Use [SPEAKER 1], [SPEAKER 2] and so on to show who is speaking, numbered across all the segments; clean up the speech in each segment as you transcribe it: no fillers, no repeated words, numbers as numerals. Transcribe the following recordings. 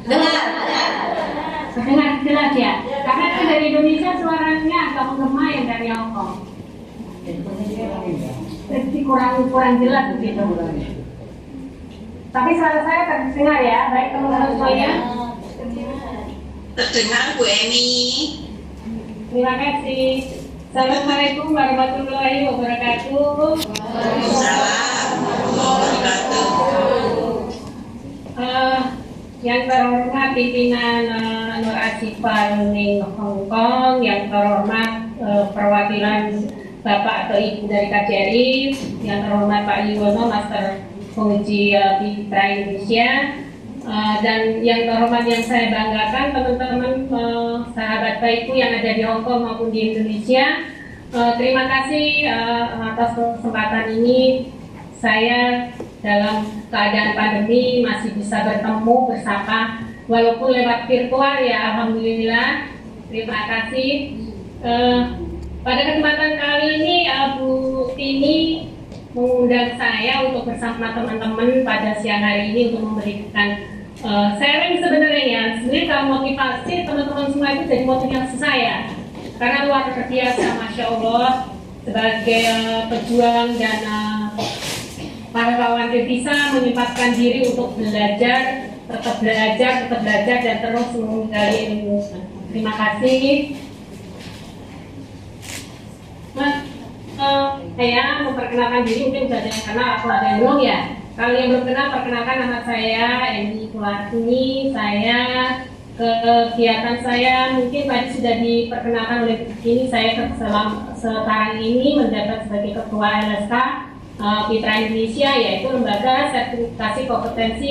[SPEAKER 1] Dengar.
[SPEAKER 2] Dengar jelas ya. Karena itu dari Indonesia suaranya agak menggema yang dari Hongkong. Jadi kurang jelas begitu. Tapi suara saya terdengar ya, baik teman-teman semuanya.
[SPEAKER 1] Terdengar Bu Emi.
[SPEAKER 2] Terima kasih. Assalamualaikum warahmatullahi wabarakatuh.
[SPEAKER 1] Waalaikumsalam warahmatullahi wabarakatuh.
[SPEAKER 2] Yang terhormat pimpinan Nur Asifah Learning Hong Kong, yang terhormat perwakilan Bapak atau Ibu dari KJRI, yang terhormat Pak Yuwono, Master Penguji Mitra Indonesia, dan yang terhormat yang saya banggakan teman-teman sahabat baikku yang ada di Hong Kong maupun di Indonesia. Terima kasih atas kesempatan ini. Saya dalam keadaan pandemi masih bisa bertemu, bersapa, walaupun lewat virtual ya, alhamdulillah. Terima kasih. Pada kesempatan kali ini Bu Tini mengundang saya untuk bersama teman-teman pada siang hari ini untuk memberikan sharing sebenarnya ya. Sebenarnya kalau motivasi teman-teman semua itu jadi motivasi saya, karena luar biasa, Masya Allah, sebagai pejuang dan para kawan bisa menyempatkan diri untuk belajar, tetap belajar dan terus menggali ilmu. Terima kasih. Saya memperkenalkan diri, mungkin sudah ada karena aku ada yang belum ya. Kalau yang belum kenal, perkenalkan nama saya Eni Kulatini. Saya kegiatan saya mungkin tadi sudah diperkenalkan oleh ini. Saya sekarang ini menjabat sebagai Ketua LSK Mitra Indonesia, yaitu lembaga sertifikasi kompetensi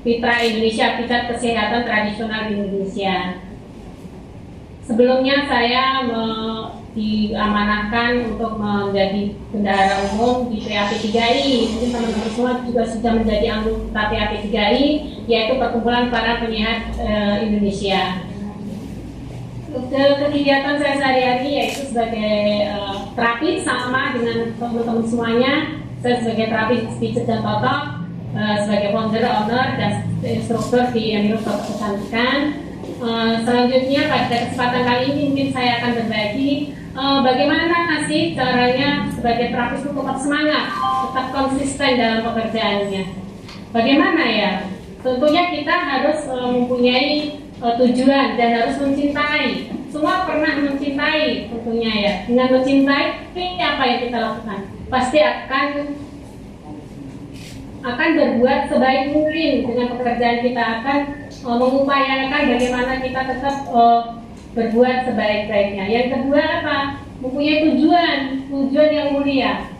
[SPEAKER 2] Mitra Indonesia, Pusat Kesehatan Tradisional di Indonesia. Sebelumnya saya diamanahkan untuk menjadi bendahara umum di PAP 3I. Mungkin teman-teman semua juga sudah menjadi anggota PAP 3I, yaitu Perkumpulan Para Penyehat Indonesia. Kegiatan saya sehari-hari yaitu sebagai terapis, sama dengan teman-teman semuanya. Saya sebagai terapis speech dan totok, sebagai founder, owner, dan instruktur di Universitas Kecantikan. Selanjutnya pada kesempatan kali ini mungkin saya akan berbagi bagaimana sih caranya sebagai terapis untuk tetap semangat, tetap konsisten dalam pekerjaannya. Bagaimana ya? Tentunya kita harus mempunyai tujuan dan harus mencintai. Semua pernah mencintai tentunya ya. Dengan mencintai, apa yang kita lakukan? Pasti akan berbuat sebaik mungkin dengan pekerjaan kita, akan mengupayakan bagaimana kita tetap berbuat sebaik-baiknya. Yang kedua apa? Mempunyai tujuan yang mulia.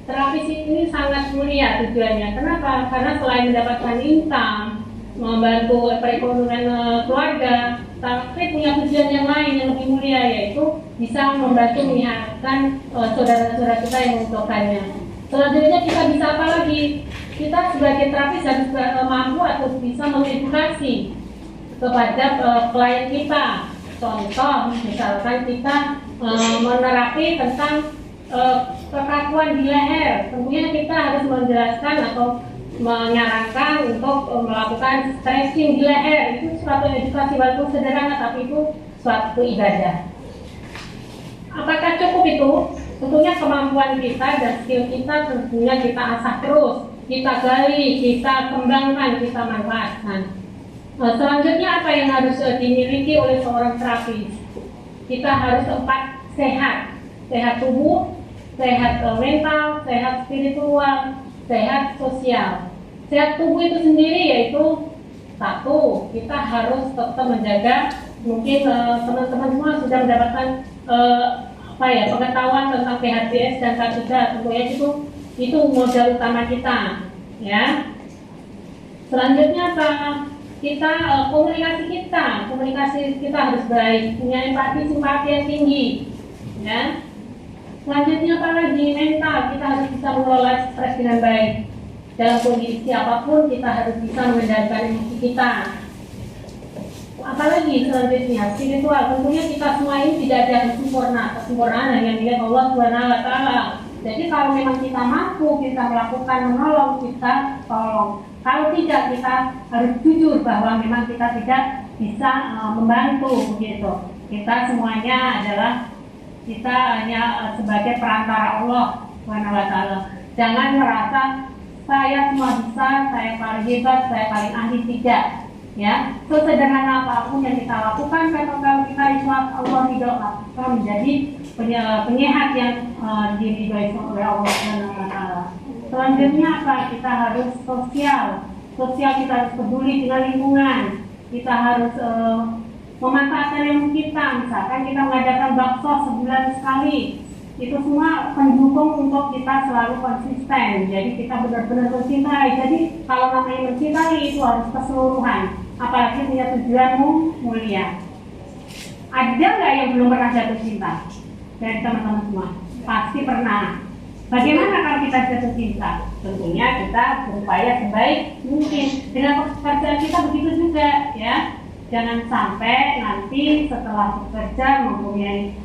[SPEAKER 2] Terapis ini sangat mulia tujuannya. Kenapa? Karena selain mendapatkan income, membantu perekonomian keluarga, tapi punya tujuan yang lain yang lebih mulia, yaitu bisa membantu menyehatkan saudara-saudara kita yang membutuhkannya. Selanjutnya kita bisa apa lagi? Kita sebagai terapis harus mampu atau bisa mengedukasi kepada klien kita. Contoh, misalkan kita menerapi tentang kekakuan di leher, tentunya kita harus menjelaskan atau menyarankan untuk melakukan stretching di leher. Itu suatu edukasi walaupun sederhana, tapi itu suatu ibadah. Apakah cukup itu? Tentunya kemampuan kita dan skill kita tentunya kita asah terus, kita gali, kita kembangkan, kita manfaatkan. Selanjutnya apa yang harus dimiliki oleh seorang terapis? Kita harus 4 sehat. Sehat tubuh, sehat mental, sehat spiritual, sehat sosial. Sehat tubuh itu sendiri yaitu satu, kita harus tetap menjaga. Mungkin teman-teman semua sudah mendapatkan pengetahuan tentang PHBS dan K3, tentunya itu modal utama kita, ya. Selanjutnya apa? Komunikasi kita harus baik, punya empati, simpati yang tinggi, ya. Selanjutnya apa lagi? Mental, kita harus bisa mengelola stres dengan baik. Dalam kondisi apapun kita harus bisa mengendalikan emosi kita. Apalagi selanjutnya spiritual, tentunya kita semua ini tidak ada yang sempurna. Kesempurnaan hanya milik Allah Subhanahu wa Ta'ala. Jadi kalau memang kita mampu, kita melakukan menolong, kita tolong. Kalau tidak, kita harus jujur bahwa memang kita tidak bisa membantu begitu. Kita semuanya adalah kita hanya sebagai perantara Allah Subhanahu wa Ta'ala. Jangan merasa saya semua bisa, saya paling hebat, saya paling ahli, tidak. Ya, sesederhana apapun yang kita lakukan, kalau kita ikhlas, Allah ridho, akan menjadi penyehat yang diridhoi oleh Allah Subhanahu wa Ta'ala. Selanjutnya apa? Kita harus sosial. Kita harus peduli dengan lingkungan. Kita harus memanfaatkan ilmu kita. Misalkan kita mengadakan bakso sebulan sekali, itu semua pendukung untuk kita selalu konsisten. Jadi kita benar-benar mencintai. Jadi kalau namanya mencintai itu harus keseluruhan. Apalagi punya tujuanmu mulia. Ada nggak yang belum pernah jatuh cinta? Dari teman-teman semua pasti pernah. Bagaimana kalau kita jatuh cinta? Tentunya kita berupaya sebaik mungkin. Dengan pekerjaan kita begitu juga, ya. Jangan sampai nanti setelah bekerja mempunyai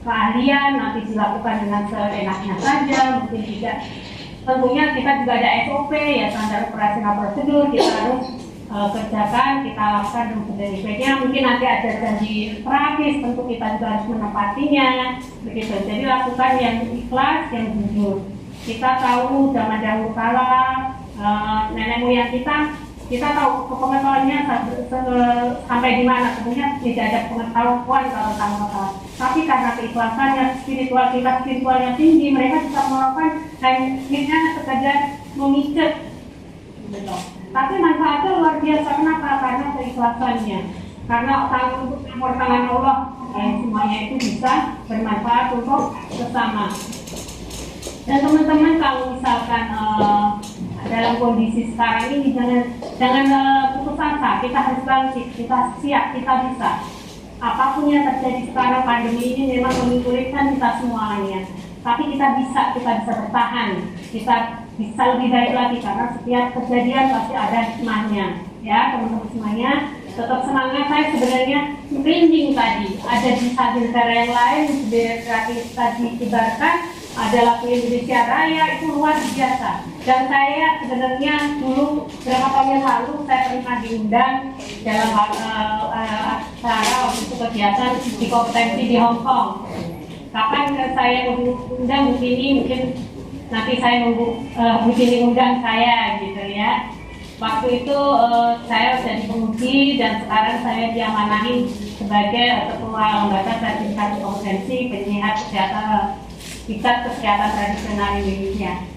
[SPEAKER 2] keahlian nanti dilakukan dengan seenaknya saja, mungkin tidak. Tentunya kita juga ada SOP, ya, standar operasional prosedur. Kita harus kerjakan, kita lakukan dengan sebaik-baiknya. Mungkin nanti ada janji terapis, tentu kita juga harus menepatinya, begitu. Jadi lakukan yang ikhlas, yang jujur. Kita tahu zaman dahulu kala nenek moyang kita tahu pengetahuannya sampai di mana. Tentunya tidak ada pengetahuan kalau tentang masalah. Tapi karena keikhlasannya, spiritualnya tinggi, mereka bisa melakukan hanya sekedar memijat, gitu. Tapi manfaatnya luar biasa. Kenapa? Karena keikhlasannya. Karena untuk campur tangan Allah, semuanya itu bisa bermanfaat untuk sesama. Dan teman-teman kalau misalkan dalam kondisi sekarang ini jangan putus asa. Kita harus bangkit, kita siap, kita bisa. Apapun yang terjadi sekarang, pandemi ini memang menyulitkan kita semuanya. Tapi kita bisa bertahan. Kita bisa lebih baik lagi karena setiap kejadian pasti ada hikmahnya. Ya, teman-teman semuanya, tetap semangat. Saya sebenarnya merinding tadi. Ada di negara yang lain, tadi dikibarkan ada lagu Indonesia Raya, itu luar biasa. Dan saya sebenarnya dulu beberapa tahun yang lalu saya pernah diundang dalam acara untuk kegiatan di kompetensi di Hong Kong. Kapan saya undang begini, mungkin nanti saya nunggu begini undang saya, gitu ya. Waktu itu saya jadi penguji dan sekarang saya diamanahi sebagai ketua lembaga sertifikasi kompetensi penyiar kesehatan tradisional Indonesia.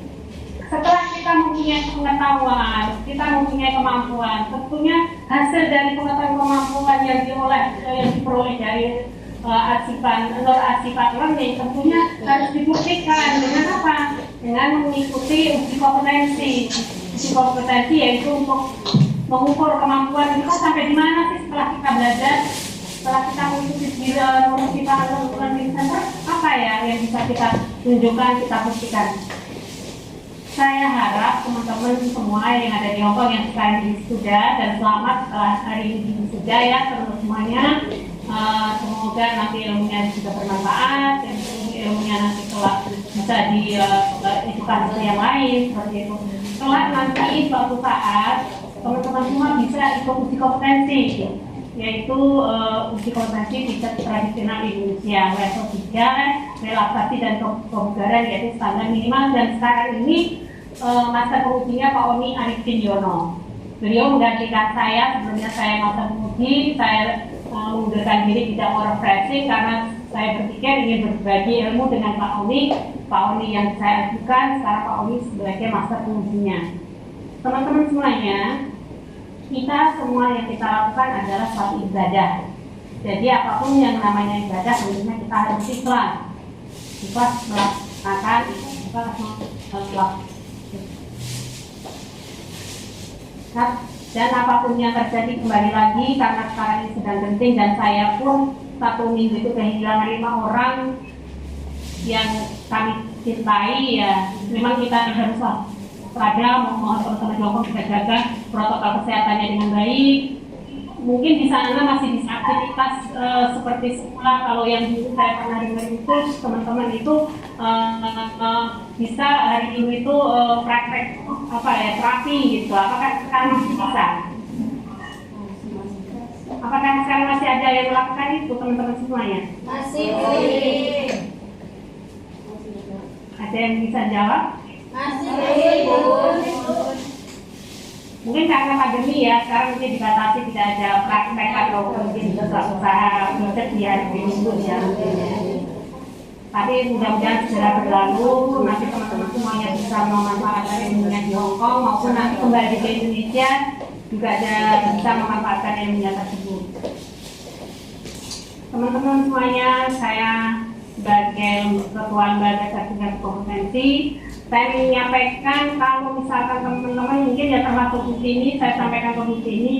[SPEAKER 2] Setelah kita mempunyai pengetahuan, kita mempunyai kemampuan, tentunya hasil dari pengetahuan kemampuan yang diperoleh dari arsifat learning tentunya harus dibuktikan dengan apa? Dengan mengikuti uji kompetensi. Uji kompetensi yaitu untuk mengukur kemampuan kita sampai di mana sih setelah kita belajar, setelah kita mengikuti kita learning center, apa ya yang bisa kita tunjukkan, kita buktikan. Saya harap teman-teman semua yang ada di Hong Kong yang sekarang di wisuda dan selamat setelah hari ini di wisuda, ya, teman-teman semuanya. Semoga nanti ilmunya juga bermanfaat, dan ilmunya nanti kelak bisa diedukasi ke yang lain seperti itu. Kelak nanti suatu saat teman-teman semua bisa ikut uji kompetensi, yaitu uji kompetensi tingkat tradisional Indonesia level 3, relaksasi dan kebugaran, yaitu standar minimal. Dan sekarang ini master pengujinya Pak Oni Arifin Yono. Beliau menggantikan saya. Sebelumnya saya master penguji, saya mengundurkan diri tidak mau refreshing karena saya berpikir ingin berbagi ilmu dengan Pak Oni. Pak Oni yang saya ajukan, sekarang Pak Oni sebagai master pengujinya. Teman-teman semuanya, kita semua yang kita lakukan adalah suatu ibadah. Jadi apapun yang namanya ibadah, tentunya kita harus ikhlas melaksanakan dan apapun yang terjadi, kembali lagi karena sekarang ini sedang genting dan saya pun 1 minggu itu kehilangan 5 orang yang kami cintai, ya. Memang kita harus pada mohon teman-teman Joko bisa jaga protokol kesehatannya dengan baik, mungkin di sana masih bisa aktivitas seperti semula. Kalau yang dulu saya pernah dengar itu teman-teman itu bisa hari ini itu praktek terapi gitu. Apakah sekarang masih bisa? Apakah sekarang masih ada yang melakukan itu teman-teman semuanya?
[SPEAKER 3] Masih.
[SPEAKER 2] Ada yang bisa jawab?
[SPEAKER 3] Masih.
[SPEAKER 2] Mungkin karena pandemi ya, sekarang mungkin dibatasi tidak ada praktek atau mungkin usaha pijat di hari Minggu ya. Tapi mudah-mudahan segera berlalu, nanti teman-teman semuanya bisa memanfaatkan ilmunya di Hong Kong maupun nanti kembali ke Indonesia juga ada bisa memanfaatkan ilmunya tersebut. Teman-teman semuanya, saya sebagai Ketua Lembaga Sertifikasi Kompetensi, saya ingin menyampaikan kalau misalkan teman-teman mungkin ya termasuk di sini, saya sampaikan ke di sini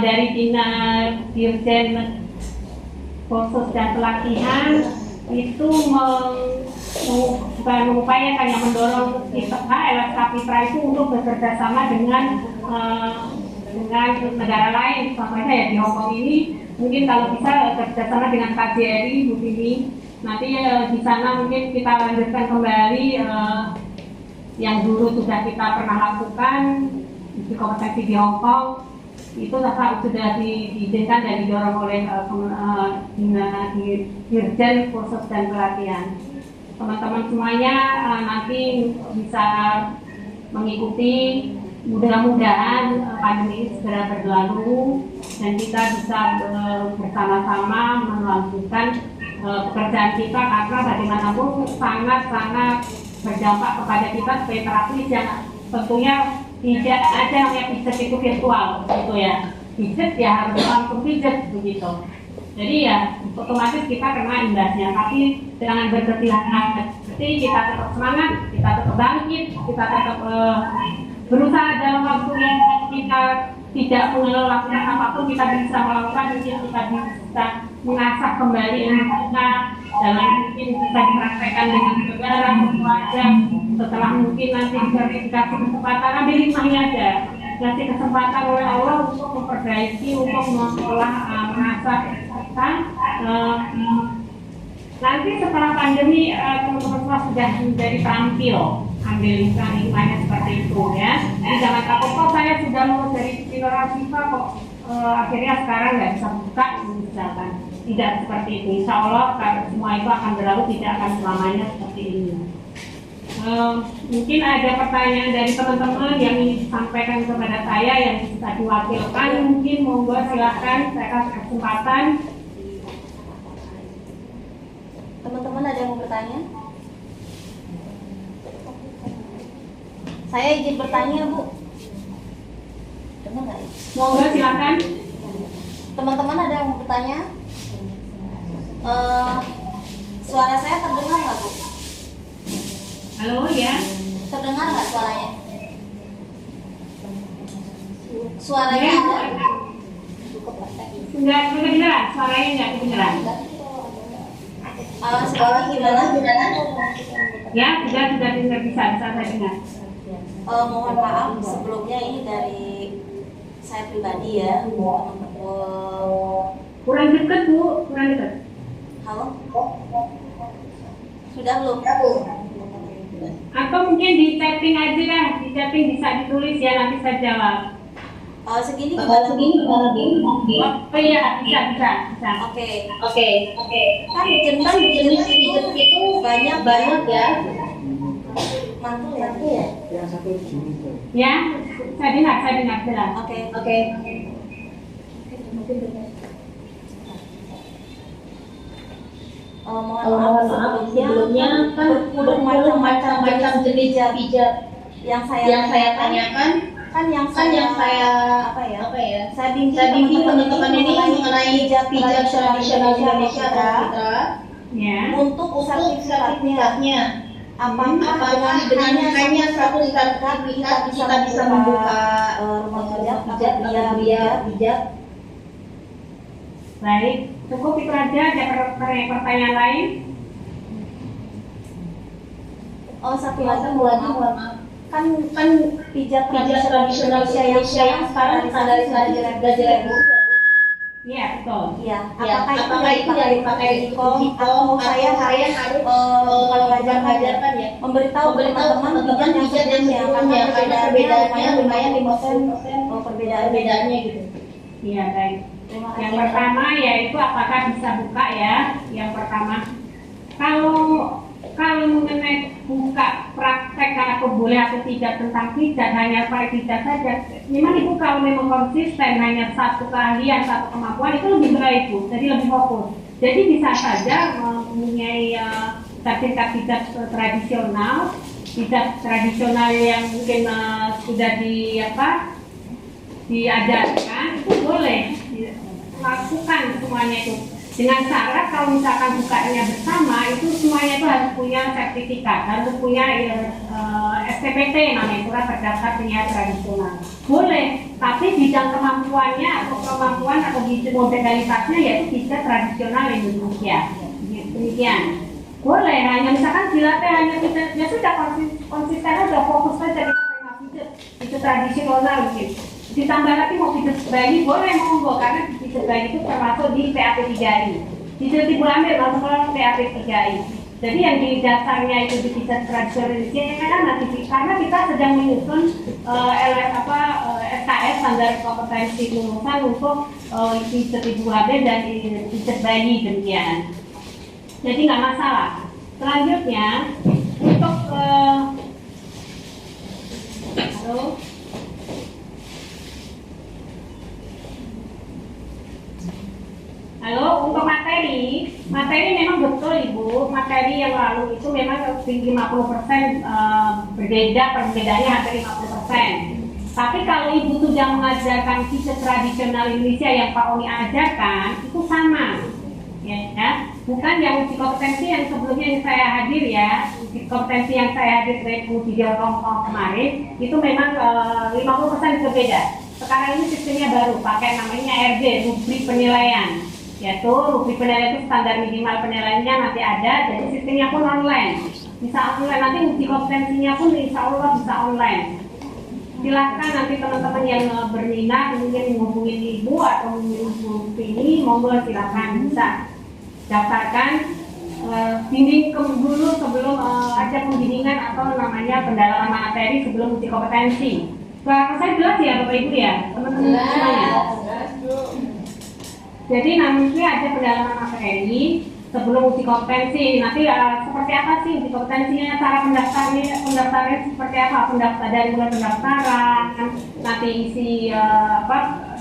[SPEAKER 2] dari Dinas Dirjen Kursus dan Pelatihan itu bukan mengupayakan yang mendorong kita LS Kapitra itu untuk bekerja sama dengan negara lain, contohnya ya di Hong Kong ini mungkin kalau bisa kerjasama dengan KJRI Bu Tini. Nanti di sana mungkin kita lanjutkan kembali yang dulu sudah kita pernah lakukan di kompetensi di Hong Kong itu sudah diizinkan dan didorong oleh Dirjen Kursus dan Pelatihan. Teman-teman semuanya nanti bisa mengikuti. Mudah-mudahan pandemi ini segera berlalu dan kita bisa bersama-sama melanjutkan pekerjaan kita karena bagaimanapun sangat-sangat berdampak kepada kita sebagai terapis yang tentunya tidak ada namanya pijat itu virtual gitu ya. Pijat ya harus langsung pijat begitu. Jadi ya otomatis kita kena imbasnya, tapi jangan berkecil hati, kita tetap semangat, kita tetap bangkit, kita tetap berusaha dalam waktu yang kita tidak melakukan apapun, kita bisa melakukan, mungkin kita bisa mengasah kembali ilmu kita dalam mungkin bisa dipraktekkan dengan saudara, keluarga. Setelah mungkin nanti dikasih kesempatan, ambil hikmahnya aja, kasih kesempatan oleh Allah untuk memperbaiki, untuk mengolah, mengasah kita. Nanti setelah pandemi teman-teman semua sudah menjadi terampil ambil hikmahnya seperti itu ya. Jadi jangan takut kok saya sudah lulus dari Siva kok akhirnya sekarang nggak bisa buka misalkan. Tidak seperti itu. Insya Allah semua itu akan berlalu, tidak akan selamanya seperti ini. Mungkin ada pertanyaan dari teman-teman yang ingin disampaikan kepada saya yang bisa diwakilkan, mungkin monggo silakan, saya kasih kesempatan.
[SPEAKER 3] Teman-teman ada yang mau bertanya? Saya izin bertanya, Bu. Dengar nggak ya?
[SPEAKER 2] Monggo silakan.
[SPEAKER 3] Teman-teman ada yang mau bertanya? Suara saya terdengar nggak, Bu?
[SPEAKER 2] Halo ya.
[SPEAKER 3] Terdengar nggak suaranya? Suaranya ada?
[SPEAKER 2] Enggak kedengeran, suaranya enggak kedengeran.
[SPEAKER 3] Sekarang gimana?
[SPEAKER 2] Ya, sudah dengar, bisa saya dengar.
[SPEAKER 3] Mohon maaf sebelumnya ini dari saya pribadi ya.
[SPEAKER 2] Kurang dekat Bu, kurang dekat.
[SPEAKER 3] Halo? Sudah belum?
[SPEAKER 2] Atau mungkin di chatting aja lah, di chatting bisa ditulis ya, nanti saya jawab.
[SPEAKER 3] Segini gimana?
[SPEAKER 2] Oh iya, bisa.
[SPEAKER 3] Oke. Kan
[SPEAKER 4] jenis pijat itu
[SPEAKER 3] banyak
[SPEAKER 4] ya.
[SPEAKER 3] mantul ya?
[SPEAKER 2] Ya, saya dengar jelas.
[SPEAKER 3] Oke. Mohon maaf sebelumnya kan berpuluh macam jenis pijat yang saya tanyakan kan yang saya apa ya? Saya bimbing teman-teman ini mengenai pijat tradisional Indonesia atau Fitra.
[SPEAKER 2] Ya.
[SPEAKER 3] Untuk sertifikatnya. Apakah dengan hanya satu sertifikat kita bisa membuka rumah pijat pijat?
[SPEAKER 2] Baik, cukup itu aja. Ada pertanyaan lain?
[SPEAKER 3] Satu lagi mohon maaf. Kan pijat tradisional Indonesia yang sekarang standarisasi belajar
[SPEAKER 2] Iya, betul.
[SPEAKER 3] Iya.
[SPEAKER 4] Ya, apakah itu yang dipakai di kom
[SPEAKER 3] atau saya harus
[SPEAKER 4] kalau ngajarkan ya
[SPEAKER 3] memberitahu teman-teman pijat yang sebelumnya karena perbedaannya lumayan 50%
[SPEAKER 4] perbedaannya gitu.
[SPEAKER 2] Iya, baik.
[SPEAKER 3] Terima
[SPEAKER 2] Yang
[SPEAKER 3] kasih.
[SPEAKER 2] pertama yaitu apakah bisa buka ya? Yang pertama, kalau mengenai buka praktek atau boleh atau tidak tentang pijat, hanya pakai pijat saja. Memang ibu kalau memang konsisten hanya satu keahlian, satu kemampuan itu lebih baik bu, jadi lebih fokus. Jadi bisa saja mempunyai sertifikat pijat tradisional yang mungkin sudah diajarkan, itu boleh lakukan semuanya itu dengan syarat kalau misalkan bukanya bersama itu semuanya itu harus punya sertifikat, harus punya STPT namanya, surat terdaftar penyiar tradisional. Boleh, tapi bidang kemampuannya atau bidang modalitasnya yaitu pijat tradisional Indonesia. Demikian. Boleh, hanya misalkan dilatih hanya pijat, ya sudah konsisten aja, fokus saja kita pengen pijat tradisional gitu. Ditambah lagi mau pijat bayi boleh monggo, karena pijat bayi itu termasuk di PAP 3I. Pijat ibu hamil masuk ke PAP 3I. Jadi yang di dasarnya itu di pijat tradisional Indonesia kan nanti karena kita sedang menyusun SKS standar kompetensi lulusan untuk pijat ibu hamil dan pijat bayi demikian. Jadi nggak masalah. Selanjutnya untuk Halo, untuk materi memang betul Ibu, materi yang lalu itu memang tinggi 50% berbeda, perbedaannya hampir 50%. Tapi kalau Ibu sudah mengajarkan pijat tradisional Indonesia yang Pak Oni ajarkan, itu sama. Ya, bukan yang uji kompetensi yang sebelumnya yang saya hadir ya, uji kompetensi yang saya hadir di Hongkong kemarin, itu memang 50% berbeda. Sekarang ini sistemnya baru, pakai namanya RB, rubrik penilaian. Yaitu rubrik penilaian itu standar minimal penilaiannya nanti ada, jadi sistemnya pun online. Bisa online, nanti uji kompetensinya pun insya Allah bisa online. Silakan nanti teman-teman yang berminat mungkin menghubungi Ibu atau menghubungi ini, monggo silakan bisa daftarkan bimbing dulu sebelum ada pembimbingan atau namanya pendalaman materi sebelum uji kompetensi. Kalau saya jelas ya Bapak Ibu ya, teman-teman semuanya. Jadi nanti ada pendalaman materi sebelum uji kompetensi. Nanti seperti apa sih uji kompetensinya, cara pendaftarnya seperti apa, dari mulai pendaftaran, nanti isi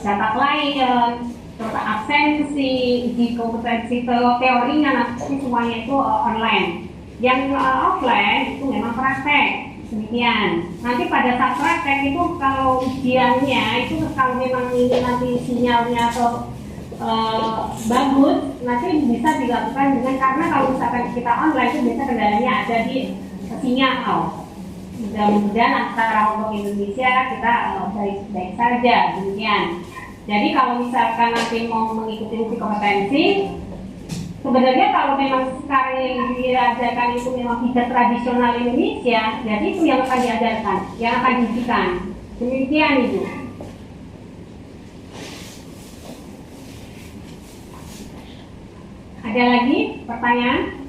[SPEAKER 2] data klien, terus absensi, uji kompetensi teorinya nanti semuanya itu online. Yang offline itu memang praktek. Demikian. Nanti pada saat praktek itu kalau ujiannya itu kalau memang ini nanti sinyalnya atau bagus, nanti bisa dilakukan dengan, karena kalau misalkan kita online itu biasa kendalanya ada di sinyal. Mudah-mudahan antara Hongkong Indonesia kita baik-baik saja. Demikian. Jadi kalau misalkan nanti mau mengikuti uji kompetensi, sebenarnya kalau memang sekarang yang diajarkan itu memang pijat tradisional Indonesia, jadi itu yang akan diajarkan, yang akan diujikan. Demikian Ibu. Ada lagi pertanyaan?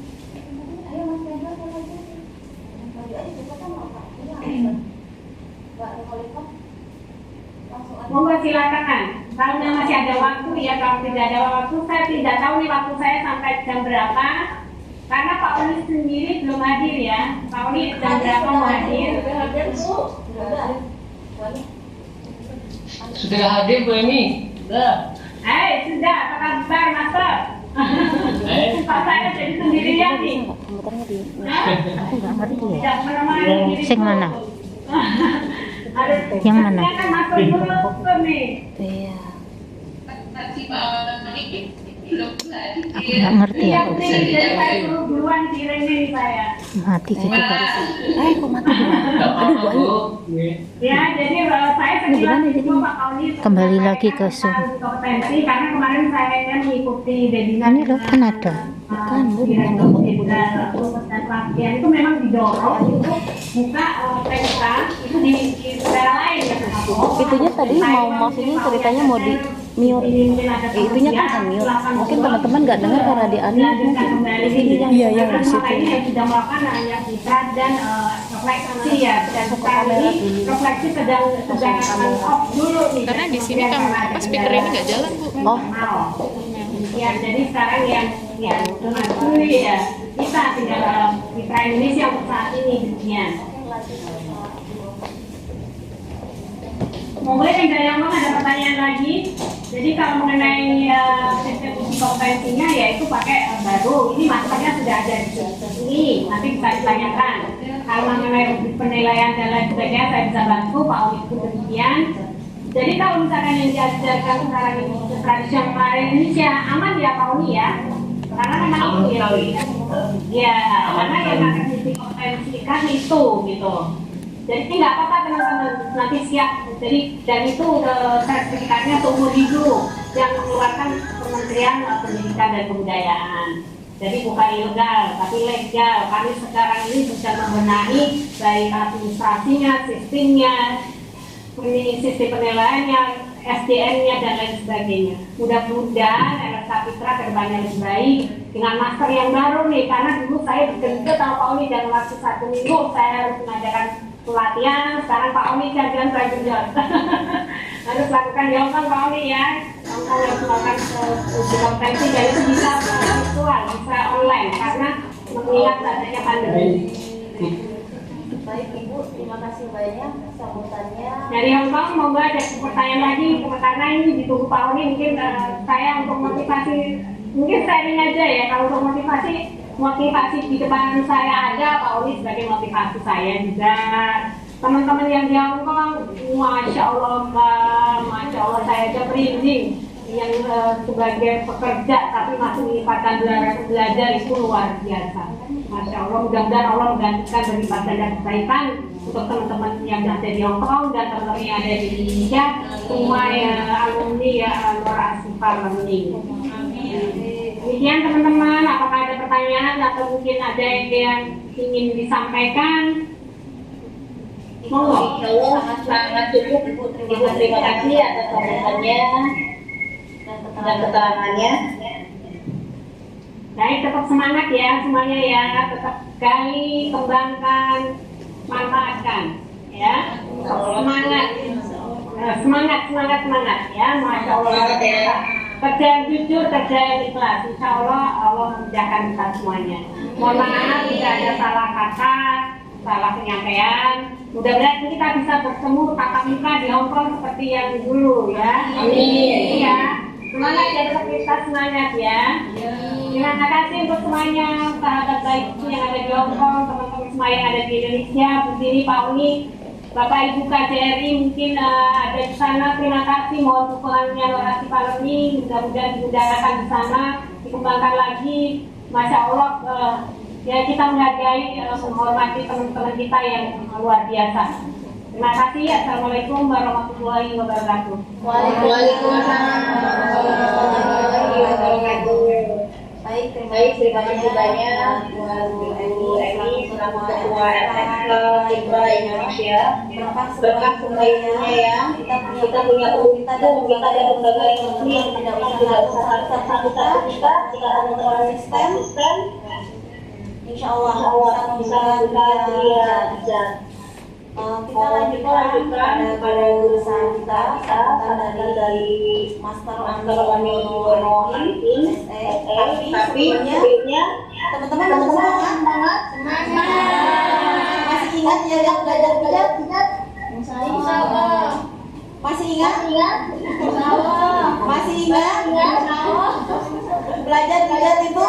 [SPEAKER 2] Monggo silakan. Kalau masih ada waktu ya, kalau tidak ada waktu saya tidak tahu nih waktu saya sampai jam berapa. Karena Pak Oni sendiri belum hadir ya. Pak Oni jam berapa mau hadir?
[SPEAKER 5] Sudah hadir Bu Emi? Sudah.
[SPEAKER 2] Sudah, apa kabar Master? Pak saya jadi sendirian nih.
[SPEAKER 6] Aku nggak ngerti ya.
[SPEAKER 2] Tidak menemani diriku.
[SPEAKER 6] Sing mana? Yang mana?
[SPEAKER 2] Kan masuk dulu nih.
[SPEAKER 6] Iya.
[SPEAKER 1] belum
[SPEAKER 6] Nggak ngerti
[SPEAKER 2] Iya,
[SPEAKER 6] aku.
[SPEAKER 2] jadi saya suruh duluan kirengin saya.
[SPEAKER 6] Mati gitu baru. Kok mati duluan? Aduh, Bu Ayu.
[SPEAKER 2] Ya, jadi saya
[SPEAKER 6] Gimana
[SPEAKER 2] sekilas
[SPEAKER 6] jadi?
[SPEAKER 2] Pak Kauni
[SPEAKER 6] Kembali lagi ke Zoom.
[SPEAKER 2] kompetensi karena kemarin saya kan mengikuti webinar.
[SPEAKER 6] Ini loh, kan ada.
[SPEAKER 2] Bukan, Bu, dengan dan pelatihan itu memang didorong untuk buka PK itu di daerah lain ya.
[SPEAKER 3] Itunya tadi mau maksudnya ceritanya mau
[SPEAKER 6] mute. Itunya kan mute. Mungkin teman-teman nggak dengar karena di unmute. Di sini yang
[SPEAKER 2] yang di situ. Yang sudah melakukan hanya citra dan refleksi ya. Dan sekarang ini refleksi sedang off dulu nih.
[SPEAKER 7] Karena di sini kan speaker ini nggak jalan, Bu.
[SPEAKER 6] oh
[SPEAKER 2] Ya, jadi sekarang yang dulu ya kita tinggal Mitra Indonesia untuk saat ini demikian. Boleh yang dari yang ada pertanyaan lagi? Jadi kalau mengenai sistem uji kompetensinya yaitu pakai baru. Ini maskernya sudah ada di sini. Nanti bisa ditanyakan. Kalau mengenai penilaian dan lain sebagainya saya bisa bantu. Pak Uli pun demikian. Jadi kalau misalkan yang diajarkan sekarang ini tradisional Indonesia aman ya Pak Uli ya? Karena memang itu ya. Ya, karena yang akan dikompetensikan itu gitu. Jadi nggak apa-apa teman-teman, nanti siap. Jadi dan itu sertifikatnya seumur hidup yang mengeluarkan Kementerian Pendidikan dan Kebudayaan. Jadi bukan ilegal, tapi legal. Kami sekarang ini sedang membenahi baik administrasinya, sistemnya, sistem penilaiannya, SDM-nya dan lain sebagainya. Mudah-mudahan LS Kapitra kedepannya lebih baik dengan master yang baru nih. Karena dulu saya bergendet sama Pak Uli dan waktu 1 minggu saya harus mengadakan pelatihan. Sekarang Pak Oni jangan saya genjot. Harus lakukan di Hongkong Pak Oni ya. Hongkong harus melakukan uji kompetensi dan itu bisa virtual, bisa online karena mengingat adanya pandemi.
[SPEAKER 3] Baik Ibu, terima kasih banyak sambutannya.
[SPEAKER 2] Dari Hongkong mau ada pertanyaan lagi karena ini ditunggu Pak Oni mungkin saya untuk motivasi mungkin sharing aja ya kalau untuk motivasi di depan saya ada Pak Uli sebagai motivasi saya juga. Teman-teman yang di Hongkong, Masya Allah Mbak, Masya Allah saya aja merinding yang sebagai pekerja tapi masih menyempatkan belajar itu luar biasa. Masya Allah, mudah-mudahan Allah menggantikan berlipat ganda kebaikan untuk teman-teman yang ada di Hongkong dan teman-teman yang ada di Indonesia, semua ya alumni ya Luar Asifar Learning. Demikian teman-teman, apakah ada pertanyaan atau mungkin ada yang ingin disampaikan? Monggo.
[SPEAKER 3] Sangat cukup Ibu, terima kasih atas sambutannya dan keterangannya.
[SPEAKER 2] Baik, tetap semangat ya semuanya ya, tetap gali, kembangkan, manfaatkan ya. Semangat ya, Masya Allah. Kerja yang jujur, kerja yang ikhlas. Insya Allah Allah memudahkan kita semuanya. Mohon maaf jika ada salah kata, salah penyampaian. Mudah-mudahan kita bisa bertemu tatap muka di Hongkong seperti yang dulu ya. Amin. Ya. Semangat ya, tetap kita semangat ya. Terima kasih untuk semuanya, sahabat baikku yang ada di Hongkong, teman-teman semua yang ada di Indonesia, Bu Dini, Pak Uni, Bapak Ibu KJRI mungkin ada di sana. Terima kasih, mohon dukungannya Norasi Palemi, mudah-mudahan dimudahkan di sana, dikembangkan lagi. Masya Allah, ya kita menghargai, menghormati teman-teman kita yang luar biasa. Terima kasih. Assalamualaikum warahmatullahi wabarakatuh.
[SPEAKER 3] Waalaikumsalam warahmatullahi wabarakatuh. Baik, terima kasih banyak buat Ibu Eni selaku Ketua LSK Kapitra Indonesia. Berkah semuanya ya. Kita punya hukum kita dan lembaga yang tidak usah satu-satu kita konsisten. Insya Allah bisa dia. Kita lanjutkan pada urusan kita dari Master Wani tapi sebelumnya teman-teman semangat. Masih ingat ya yang belajar pijat? Masih ingat? Masih ingat? Belajar pijat itu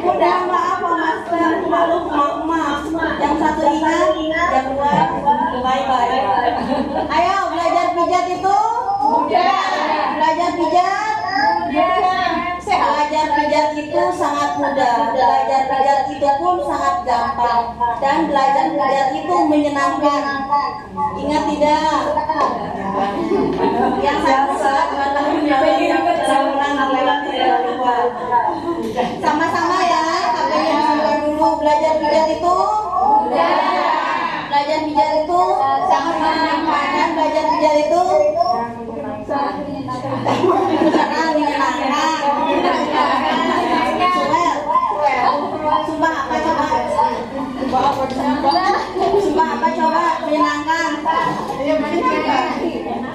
[SPEAKER 3] Udah maaf Master, maaf. Yang satu ingat, yang dua bye-bye. Ayo belajar pijat itu. Belajar pijat. Belajar pijat itu sangat mudah. Belajar pijat itu pun sangat gampang. Dan belajar pijat itu menyenangkan. Ingat tidak? Yang satu sama-sama ya, apa yang sudah dulu belajar pijat itu sangat menyenangkan dan belajar Beneran menyenangkan. Sumpah apa coba? Sumpah apa coba? Menyenangkan.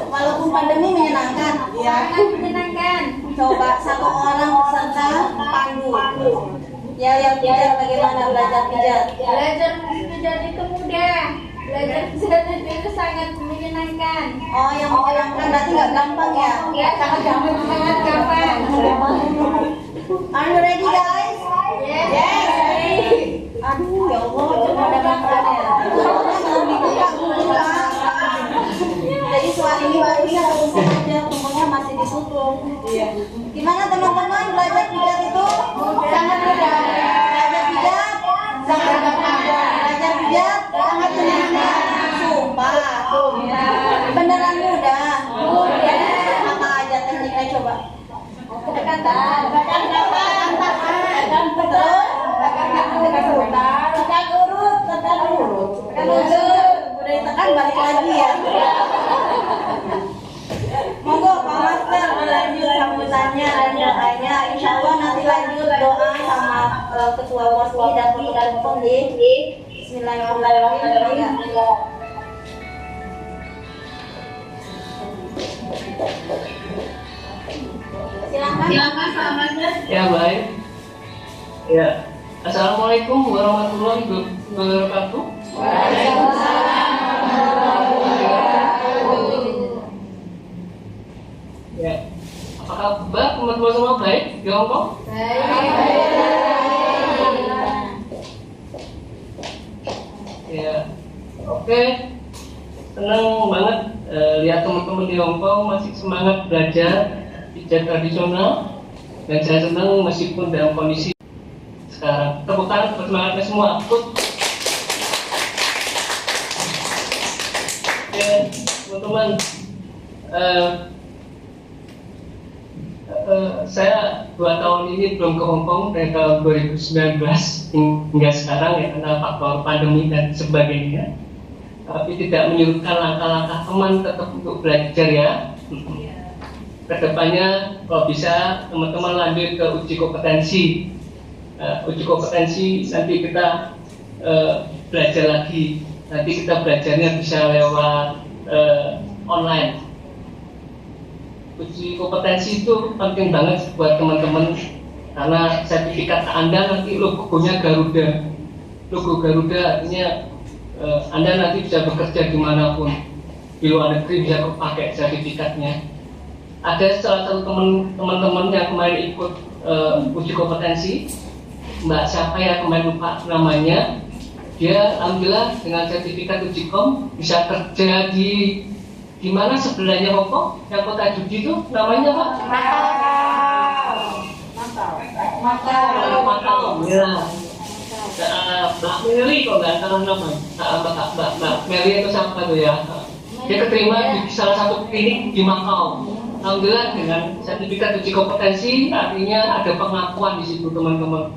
[SPEAKER 3] Walaupun pandemi menyenangkan.
[SPEAKER 4] Sangat menyenangkan.
[SPEAKER 3] Coba satu orang peserta pandu. Ya, yang pijat bagaimana belajar pijat?
[SPEAKER 4] Belajar pijat itu mudah. Belajar pijat itu sangat menyenangkan.
[SPEAKER 3] Oh, yang menyenangkan berarti nggak gampang ya?
[SPEAKER 4] Ya, sangat gampang.
[SPEAKER 3] Are you ready guys?
[SPEAKER 4] Yes.
[SPEAKER 3] Aduh, ya Allah, cuma ada makan ya. Belum dibuka, Jadi soal ini barunya langsung saja, umumnya masih ditutup. Gimana teman-teman belajar pijat itu?
[SPEAKER 4] Sangat mudah.
[SPEAKER 3] Belajar pijat? Sangat mudah. Belajar pijat? Sangat menyenangkan. Sumpah. Beneran mudah. Apa aja tekniknya coba?
[SPEAKER 4] Tekan tangan. Tekan tangan. Tekan
[SPEAKER 3] Terus?
[SPEAKER 4] tekan urut. Tekan urut.
[SPEAKER 3] Tekan ujung. Udah ditekan balik lagi ya. Monggo Pak Master melanjut sambutannya dan doanya. Insya Allah nanti lanjut doa sama ketua Moski dan ketua di Bismillahirrahmanirrahim. Silakan Pak Master.
[SPEAKER 5] Ya baik. Ya. Assalamualaikum warahmatullahi wabarakatuh. Ya. Apa kabar teman-teman semua baik di Hongkong? Ya. Oke. Senang banget lihat teman-teman di Hongkong masih semangat belajar pijat tradisional, dan saya senang meskipun dalam kondisi sekarang. Tepuk tangan buat semangatnya semua. Oke, teman-teman, saya 2 tahun ini belum ke Hongkong dari tahun 2019 hingga sekarang ya, karena faktor pandemi dan sebagainya. Tapi tidak menyurutkan langkah-langkah teman tetap untuk belajar ya. Kedepannya kalau bisa teman-teman lanjut ke uji kompetensi. Uji kompetensi nanti kita belajar lagi. Nanti kita belajarnya bisa lewat online. Uji kompetensi itu penting banget buat teman-teman karena sertifikat Anda nanti logonya Garuda. Logo Garuda artinya Anda nanti bisa bekerja dimanapun, di luar negeri bisa pakai sertifikatnya. Ada salah satu teman-teman yang kemarin ikut uji kompetensi, Mbak siapa ya kemarin lupa namanya. Dia alhamdulillah dengan sertifikat uji kom bisa kerja di mana sebelahnya Hongkong, yang kota judi itu namanya Pak? Makau. Ya. Mbak Meli kok nggak salah namanya. Mbak Meli itu siapa tuh ya? Dia keterima di salah satu klinik di Makau. Alhamdulillah dengan sertifikat uji kompetensi artinya ada pengakuan di situ teman-teman.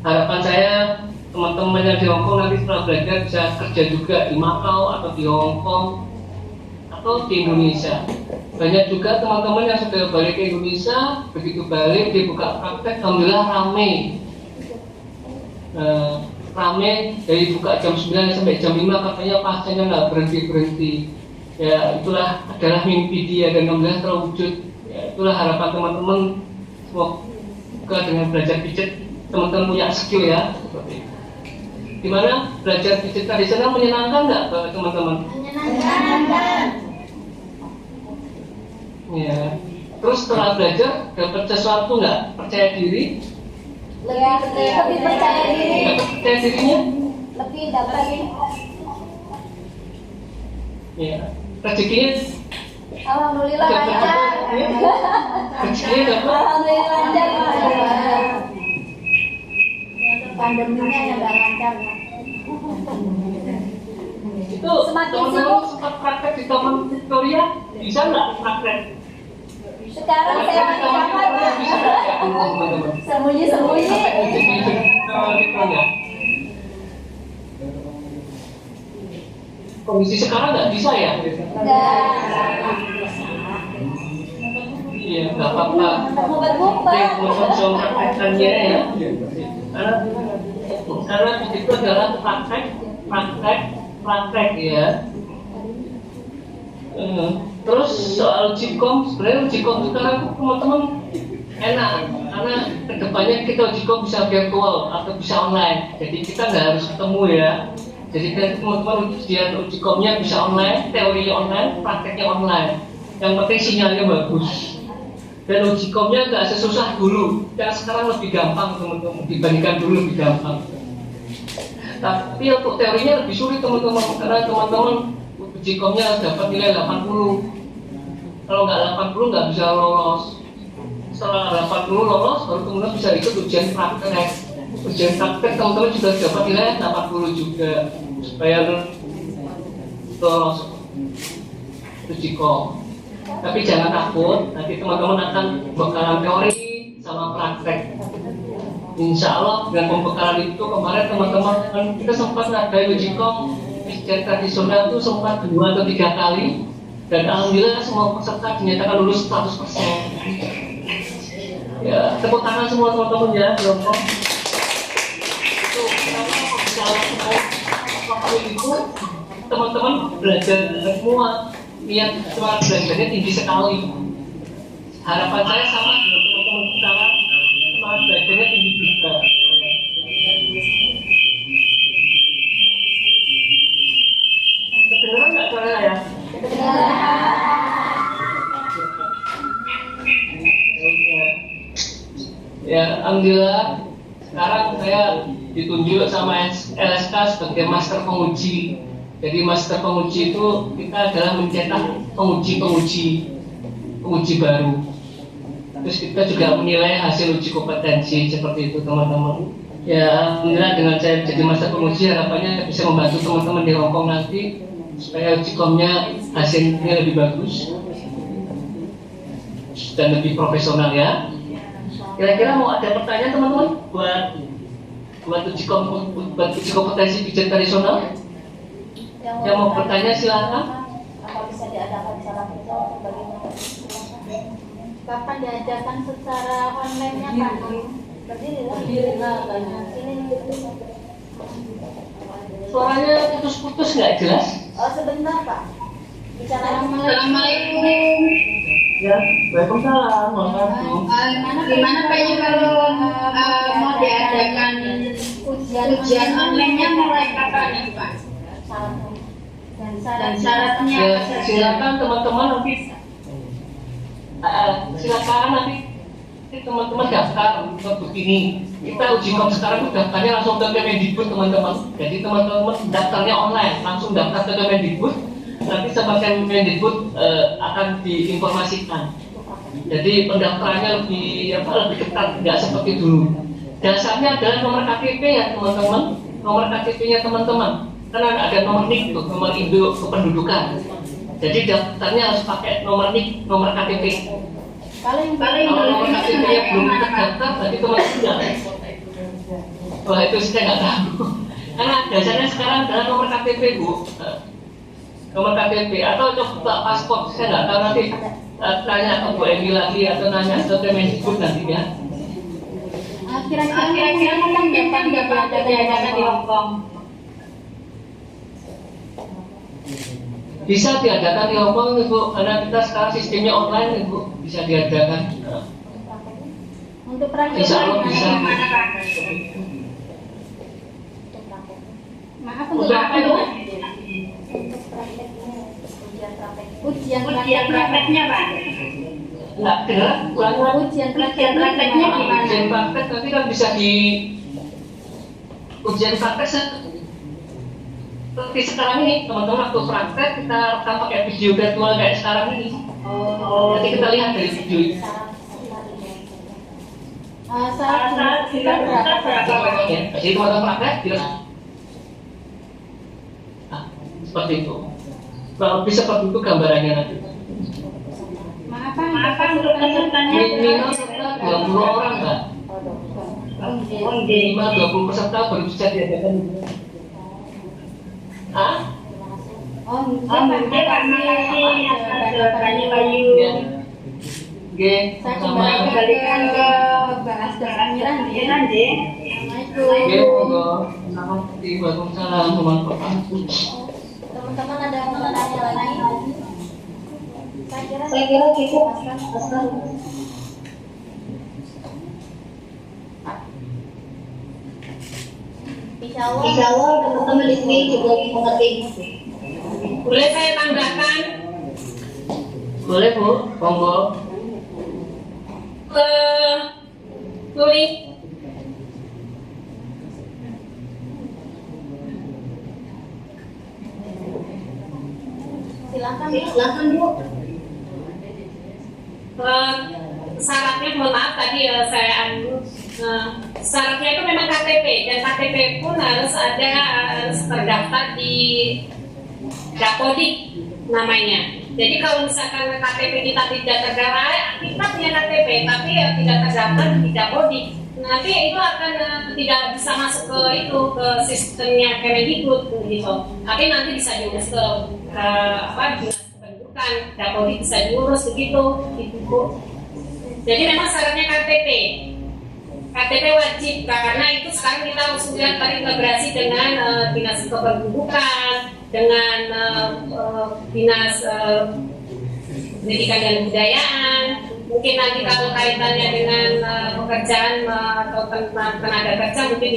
[SPEAKER 5] Harapan saya teman-teman yang di Hongkong nanti setelah belajar bisa kerja juga di Makau atau di Hongkong atau di Indonesia. Banyak juga teman-teman yang sudah balik ke Indonesia, begitu balik dibuka praktek, alhamdulillah rame dari buka jam 9 sampai jam 5 katanya pasiennya nggak berhenti. Ya itulah adalah mimpi dia dan alhamdulillah terwujud. Ya, itulah harapan teman-teman. Semoga dengan belajar pijat teman-teman punya skill ya. Gimana belajar pijat tradisional menyenangkan nggak teman-teman?
[SPEAKER 4] Menyenangkan.
[SPEAKER 5] Ya. Terus setelah belajar dapat sesuatu nggak? Percaya diri?
[SPEAKER 4] Lebih percaya diri.
[SPEAKER 5] Dapat percaya dirinya?
[SPEAKER 4] Lebih dapat.
[SPEAKER 5] Ya. Rezekinya?
[SPEAKER 4] Alhamdulillah lancar.
[SPEAKER 5] Rezekinya dapat?
[SPEAKER 4] Alhamdulillah lancar. Pandeminya yang nggak lancar.
[SPEAKER 5] Itu
[SPEAKER 4] Semakin
[SPEAKER 5] teman-teman
[SPEAKER 4] sibuk.
[SPEAKER 5] sempat praktek di Taman Victoria, bisa nggak praktek?
[SPEAKER 4] Sekarang saya di kamar Pak.
[SPEAKER 5] Bisa nggak ya teman-teman?
[SPEAKER 4] Sembunyi-sembunyi.
[SPEAKER 5] Kondisi sekarang nggak bisa ya?
[SPEAKER 4] Enggak.
[SPEAKER 5] ya, nggak apa-apa. Teman-teman bisa mempraktekkannya ya. Karena itu adalah praktek ya. Terus soal Ujikom, sebenarnya Ujikom itu sekarang teman-teman enak karena kedepannya kita Ujikom bisa virtual atau bisa online, jadi kita nggak harus ketemu ya. Jadi teman-teman Ujikomnya bisa online, teorinya online, prakteknya online. Yang penting sinyalnya bagus. Dan Ujikomnya nggak sesusah dulu, yang sekarang lebih gampang teman-teman, dibandingkan dulu lebih gampang. Tapi untuk teorinya lebih sulit teman-teman, karena teman-teman Ujikomnya harus dapat nilai 80. Kalau nggak 80 nggak bisa lolos. Setelah 80 lolos, baru kemudian bisa ikut ujian praktek. Ujian praktek teman-teman juga dapat nilai 80 juga supaya lolos Ujikom. Tapi jangan takut, nanti teman-teman akan bekalan teori sama praktek. Insya Allah dengan pembekalan itu kemarin teman-teman kita sempat ngadain Ujikom ujian tradisional itu sempat 2 atau 3 kali, dan alhamdulillah semua peserta dinyatakan lulus 100%. Ya, tepuk tangan semua teman-teman ya, Bro. Itu teman-teman belajar semua, niat semangat belajarnya tinggi sekali. Harapan saya sama dengan teman-teman sekarang, semangat belajarnya tinggi juga. Kedengeran nggak suara ya? Ya, alhamdulillah sekarang saya ditunjuk sama LSK sebagai master penguji. Jadi master penguji itu kita adalah mencetak penguji baru. Terus kita juga menilai hasil uji kompetensi seperti itu teman-teman. Ya, alhamdulillah dengan saya jadi master penguji harapannya bisa membantu teman-teman di Hongkong nanti supaya ujikomnya hasilnya lebih bagus dan lebih profesional ya. Kira-kira mau ada pertanyaan teman-teman buat uji kompetensi ujian tradisional? Yang mau bertanya silakan.
[SPEAKER 3] Apa bisa diadakan secara virtual bagaimana? Kapan diadakan secara online-nya Pak? Berdirilah sini.
[SPEAKER 5] Suaranya putus-putus nggak jelas?
[SPEAKER 3] Oh sebentar Pak. Bicara
[SPEAKER 1] Assalamualaikum.
[SPEAKER 5] Ya, waalaikumsalam.
[SPEAKER 1] Gimana Pak ini kalau mau diadakan ujian online-nya mulai kapan nih Pak? Dan syaratnya
[SPEAKER 5] Ya, silakan teman-teman nanti. Silakan nanti teman-teman daftar untuk begini. Kita Ujikom sekarang daftarnya langsung ke Kemendikbud teman-teman. Jadi teman-teman daftarnya online, langsung daftar ke Kemendikbud. Nanti sama Kemendikbud akan diinformasikan. Jadi pendaftarannya lebih ketat, nggak seperti dulu. Dasarnya adalah nomor KTP ya teman-teman, nomor KTP-nya teman-teman. Karena ada nomor NIK tuh, nomor induk kependudukan. Jadi daftarnya harus pakai nomor NIK, nomor KTP. Kalau nomor KTP-nya belum terdaftar, berarti teman-teman. Wah itu saya nggak tahu. Karena dasarnya sekarang adalah nomor KTP Bu. Nomor KTP atau coba paspor, saya nggak tahu nanti tanya ke Bu Emi lagi atau nanya ke Kemendikbud nanti ya.
[SPEAKER 1] kira-kira kapan dapat diadakan di Hongkong?
[SPEAKER 5] Bisa diadakan di Hongkong Ibu, karena kita sekarang sistemnya online Ibu, bisa diadakan.
[SPEAKER 3] Untuk praktek
[SPEAKER 5] Insya Allah bisa.
[SPEAKER 3] Maaf
[SPEAKER 5] Untuk
[SPEAKER 3] untuk
[SPEAKER 5] apa itu?
[SPEAKER 3] ujian
[SPEAKER 1] Prakteknya Pak.
[SPEAKER 5] Enggak dengar, ulangi lagi.
[SPEAKER 3] ujian
[SPEAKER 1] Prakteknya gimana?
[SPEAKER 5] Ujian praktek nanti kan bisa di ujian praktek seperti sekarang ini, teman-teman waktu praktek kita rekam pakai video virtual kayak sekarang ini. Nanti kita lihat dari video ini.
[SPEAKER 3] saat kita berapa?
[SPEAKER 5] Jadi teman-teman praktek jelas. Nah, seperti itu. Kalau bisa seperti itu gambarannya nanti.
[SPEAKER 3] Maaf untuk pesertanya
[SPEAKER 5] Minimal 20 orang Mbak. Minimal 20 peserta baru bisa diadakan.
[SPEAKER 3] mungkin
[SPEAKER 1] Terima kasih atas jawabannya Pak Yu.
[SPEAKER 5] Ya. Oke,
[SPEAKER 4] Saya
[SPEAKER 5] sama.
[SPEAKER 4] kembalikan ke bahas dalam Assalamualaikum.
[SPEAKER 5] Oke, monggo. Waalaikumsalam warahmatullahi wabarakatuh.
[SPEAKER 3] Teman-teman ada yang mau nanya lagi?
[SPEAKER 1] Saya kira cukup. Insya Allah teman-teman di sini juga mengerti.
[SPEAKER 2] Boleh saya tambahkan?
[SPEAKER 5] Boleh Bu, monggo.
[SPEAKER 2] Tulis
[SPEAKER 1] Silakan Bu.
[SPEAKER 2] syaratnya, mohon maaf tadi syaratnya itu memang KTP, dan KTP pun harus terdaftar di Dapodik namanya. Jadi kalau misalkan KTP kita tidak terdaftar, kita punya KTP tapi tidak terdaftar di Dapodik, nanti itu akan tidak bisa masuk ke sistemnya Kemendikbud gitu. Tapi nanti bisa diurus ke dinas kependudukan, Dapodik bisa diurus begitu, gitu Bu. Jadi memang syaratnya KTP wajib, karena itu sekarang kita harus melihat terintegrasi dengan dinas kependudukan, dengan dinas pendidikan dan kebudayaan. Mungkin nanti kalau kaitannya dengan pekerjaan atau tenaga kerja, mungkin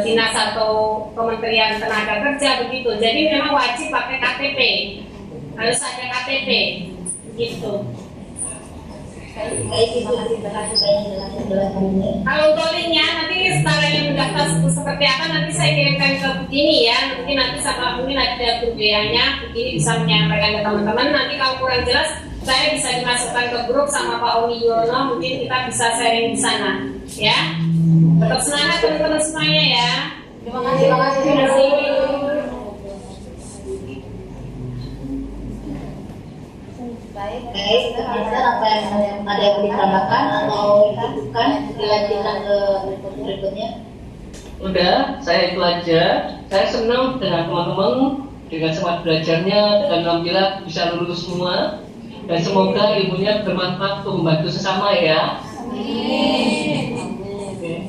[SPEAKER 2] dinas atau Kementerian Tenaga Kerja begitu. Jadi memang wajib pakai KTP, harus ada KTP gitu. Kalau untuk linknya nanti setara yang mendaftar seperti apa nanti saya kirimkan ke begini ya. Mungkin nanti mungkin ada budayanya begini bisa menyampaikan ke teman-teman. Nanti kalau kurang jelas saya bisa dimasukkan ke grup sama Pak Oni Yono, mungkin kita bisa sharing di sana ya. Tetap semangat teman-teman semuanya ya.
[SPEAKER 3] Terima kasih.
[SPEAKER 2] Terima kasih.
[SPEAKER 3] Baik,
[SPEAKER 1] Bisa apa yang ada yang ditambahkan atau bukan dilanjutkan ke berikutnya?
[SPEAKER 5] Udah, saya itu aja. Saya senang dengan teman-teman, dengan semangat belajarnya, dan alhamdulillah bisa lulus semua. Dan semoga ilmunya bermanfaat untuk membantu sesama ya. Oke.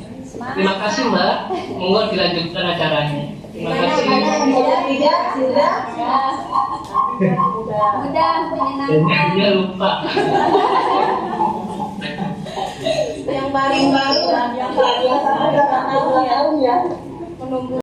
[SPEAKER 5] Terima kasih Mbak. Monggo dilanjutkan acaranya. Terima kasih.
[SPEAKER 4] Udah menyenangkan.
[SPEAKER 5] Dia lupa.
[SPEAKER 3] yang baru yang baru 2 tahun ya menunggu